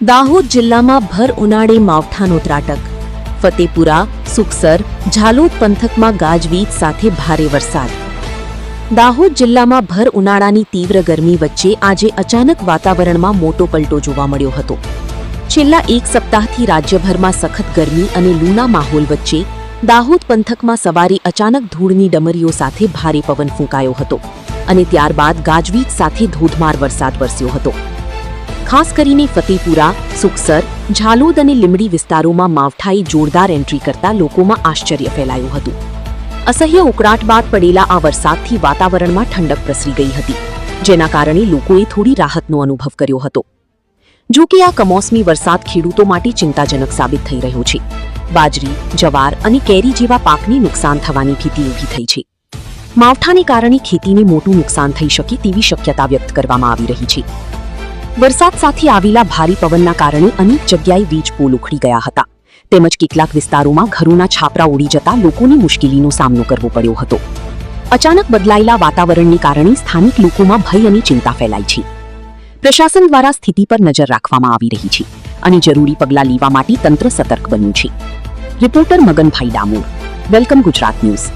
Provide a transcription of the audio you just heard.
દાહોદ જિલ્લામાં ભર ઉનાળે માવઠાનો ત્રાટક. ફતેપુરા, સુખસર, ઝાલોદ પંથકમાં ગાજવીજ સાથે ભારે વરસાદ. દાહોદ જિલ્લામાં ભર ઉનાળાની તીવ્ર ગરમી વચ્ચે આજે અચાનક વાતાવરણમાં મોટો પલટો જોવા મળ્યો હતો. છેલ્લા એક સપ્તાહથી રાજ્યભરમાં સખત ગરમી અને લૂના માહોલ વચ્ચે દાહોદ પંથકમાં સવારે અચાનક ધૂળની ડમરીઓ સાથે ભારે પવન ફૂંકાયો હતો અને ત્યારબાદ ગાજવીજ સાથે ધોધમાર વરસાદ વરસ્યો હતો. ખાસ કરીને ફતેપુરા, સુખસર, ઝાલોદ અને લીંબડી વિસ્તારોમાં માવઠાએ જોરદાર એન્ટ્રી કરતા લોકોમાં આશ્ચર્ય ફેલાયું હતું. અસહ્ય ઉકળાટ બાદ પડેલા આ વરસાદથી વાતાવરણમાં ઠંડક પ્રસરી ગઈ હતી, જેના કારણે લોકોએ થોડી રાહતનો અનુભવ કર્યો હતો. જો કે આ કમોસમી વરસાદ ખેડૂતો માટે ચિંતાજનક સાબિત થઈ રહ્યો છે. બાજરી, જવાર અને કેરી જેવા પાકને નુકસાન થવાની ભીતિ ઊભી થઈ છે. માવઠાને કારણે ખેતીને મોટું નુકસાન થઈ શકે તેવી શક્યતા વ્યક્ત કરવામાં આવી રહી છે. વરસાદ સાથે આવેલા ભારે પવનના કારણે અનેક જગ્યાએ વીજ પોલ ઉખડી ગયા હતા, તેમજ કેટલાક વિસ્તારોમાં ઘરોના છાપરા ઉડી જતા લોકોને મુશ્કેલીનો સામનો કરવો પડ્યો હતો. અચાનક બદલાયેલા વાતાવરણને કારણે સ્થાનિક લોકોમાં ભય અને ચિંતા ફેલાઈ છે. પ્રશાસન દ્વારા સ્થિતિ પર નજર રાખવામાં આવી રહી છે અને જરૂરી પગલાં લેવા માટે તંત્ર સતર્ક બન્યું છે. Reporter Maganbhai Damor, welcome Gujarat news.